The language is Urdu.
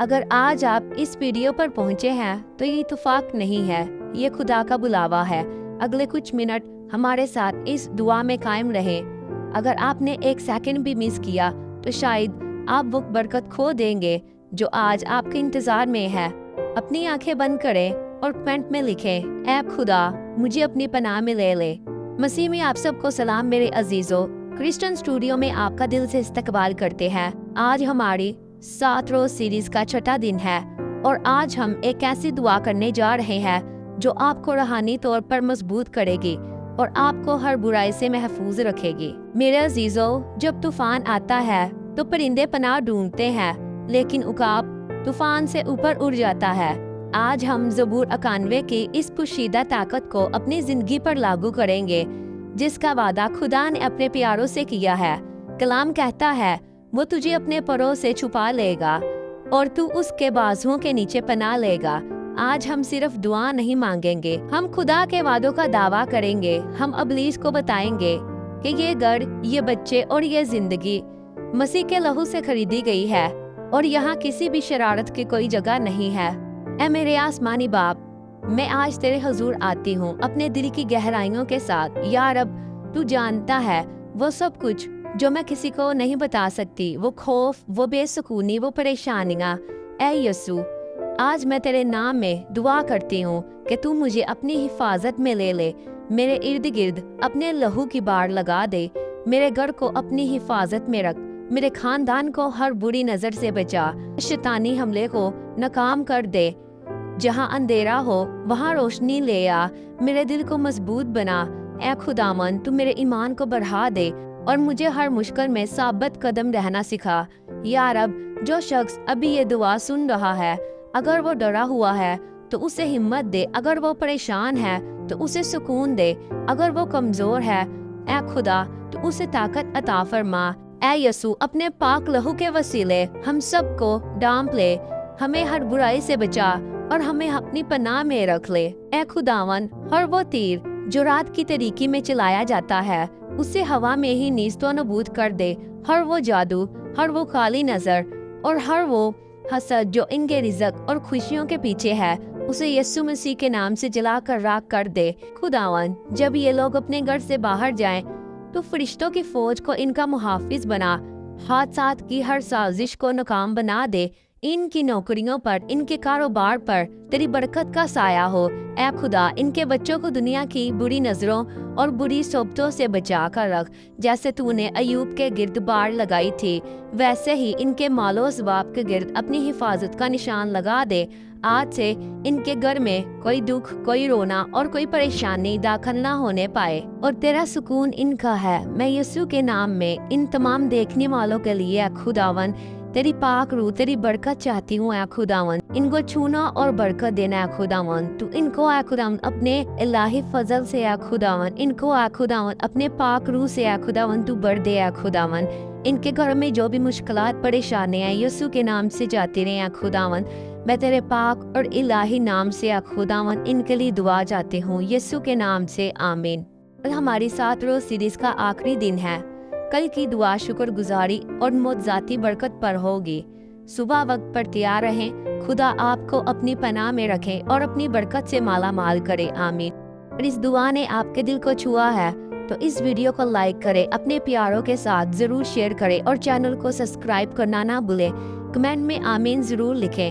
اگر آج آپ اس ویڈیو پر پہنچے ہیں تو یہ اتفاق نہیں ہے، یہ خدا کا بلاوا ہے۔ اگلے کچھ منٹ ہمارے ساتھ اس دعا میں قائم رہیں۔ اگر آپ نے ایک سیکنڈ بھی مس کیا تو شاید آپ وہ برکت کھو دیں گے جو آج آپ کے انتظار میں ہے۔ اپنی آنکھیں بند کریں اور کمنٹ میں لکھیں، اے خدا مجھے اپنی پناہ میں لے لے۔ مسیح میں آپ سب کو سلام میرے عزیزو، کرسچن اسٹوڈیو میں آپ کا دل سے استقبال کرتے ہیں۔ آج ہماری 7 روز سیریز کا چھٹا دن ہے اور آج ہم ایک ایسی دعا کرنے جا رہے ہیں جو آپ کو روحانی طور پر مضبوط کرے گی اور آپ کو ہر برائی سے محفوظ رکھے گی۔ میرے عزیزو، جب طوفان آتا ہے تو پرندے پناہ ڈھونڈتے ہیں، لیکن عقاب طوفان سے اوپر اڑ جاتا ہے۔ آج ہم زبور 91 کی اس پوشیدہ طاقت کو اپنی زندگی پر لاگو کریں گے جس کا وعدہ خدا نے اپنے پیاروں سے کیا ہے۔ کلام کہتا ہے وہ تجھے اپنے پروں سے چھپا لے گا اور تو اس کے بازوؤں کے نیچے پناہ لے گا۔ آج ہم صرف دعا نہیں مانگیں گے، ہم خدا کے وعدوں کا دعویٰ کریں گے۔ ہم ابلیس کو بتائیں گے کہ یہ گھر، یہ بچے اور یہ زندگی مسیح کے لہو سے خریدی گئی ہے اور یہاں کسی بھی شرارت کی کوئی جگہ نہیں ہے۔ اے میرے آسمانی باپ، میں آج تیرے حضور آتی ہوں اپنے دل کی گہرائیوں کے ساتھ۔ یا رب، تو جانتا ہے وہ سب کچھ جو میں کسی کو نہیں بتا سکتی، وہ خوف، وہ بے سکونی، وہ پریشانیاں۔ اے یسوع، آج میں تیرے نام میں دعا کرتی ہوں کہ تو مجھے اپنی حفاظت میں لے لے، میرے ارد گرد اپنے لہو کی باڑ لگا دے، میرے گھر کو اپنی حفاظت میں رکھ، میرے خاندان کو ہر بری نظر سے بچا، شیطانی حملے کو ناکام کر دے۔ جہاں اندھیرا ہو وہاں روشنی لے آ، میرے دل کو مضبوط بنا۔ اے خداوند، تو میرے ایمان کو بڑھا دے اور مجھے ہر مشکل میں ثابت قدم رہنا سکھا۔ یا رب، جو شخص ابھی یہ دعا سن رہا ہے، اگر وہ ڈرا ہوا ہے تو اسے ہمت دے، اگر وہ پریشان ہے تو اسے سکون دے، اگر وہ کمزور ہے اے خدا تو اسے طاقت عطا فرما۔ اے یسوع، اپنے پاک لہو کے وسیلے ہم سب کو ڈانپ لے، ہمیں ہر برائی سے بچا اور ہمیں اپنی پناہ میں رکھ لے۔ اے خداوند، ہر وہ تیر جو رات کی تاریکی میں چلایا جاتا ہے اسے ہوا میں ہی نیست و نابود کر دے۔ ہر وہ جادو، ہر وہ کالی نظر اور ہر وہ حسد جو ان کے رزق اور خوشیوں کے پیچھے ہے، اسے یسوع مسیح کے نام سے جلا کر راکھ کر دے۔ خداوند، جب یہ لوگ اپنے گھر سے باہر جائیں تو فرشتوں کی فوج کو ان کا محافظ بنا، حادثات کی ہر سازش کو ناکام بنا دے۔ ان کی نوکریوں پر، ان کے کاروبار پر تیری برکت کا سایہ ہو۔ اے خدا، ان کے بچوں کو دنیا کی بری نظروں اور بری صحبتوں سے بچا کر رکھ۔ جیسے تو نے ایوب کے گرد باڑ لگائی تھی، ویسے ہی ان کے مال و اسباب کے گرد اپنی حفاظت کا نشان لگا دے۔ آج سے ان کے گھر میں کوئی دکھ، کوئی رونا اور کوئی پریشانی داخل نہ ہونے پائے اور تیرا سکون ان کا ہے۔ میں یسوع کے نام میں ان تمام دیکھنے والوں کے لیے اے خداوند تیری پاک روح، تیری برکت چاہتی ہوں۔ اے خداوند، ان کو چھونا اور برکت دینا اے خداوند۔ تو ان کو اے خداوند اپنے الہی فضل سے اے خداوند، ان کو اے خداوند اپنے پاک روح سے اے خداوند تو بڑھ دے اے خداوند۔ ان کے گھر میں جو بھی مشکلات، پریشانیاں یسوع کے نام سے جاتی رہیں اے خداوند، میں تیرے پاک اور الہی نام سے اے خداوند ان کے لیے دعا چاہتی ہوں، یسوع کے نام سے آمین۔ ہماری 7 روز سیریز کا آخری دن ہے۔ کل کی دعا شکر گزاری اور معجزاتی برکت پر ہوگی۔ صبح وقت پر تیار رہیں۔ خدا آپ کو اپنی پناہ میں رکھے اور اپنی برکت سے مالا مال کرے، آمین۔ اور اس دعا نے آپ کے دل کو چھوا ہے تو اس ویڈیو کو لائک کریں، اپنے پیاروں کے ساتھ ضرور شیئر کریں اور چینل کو سبسکرائب کرنا نہ بھولیں۔ کمنٹ میں آمین ضرور لکھیں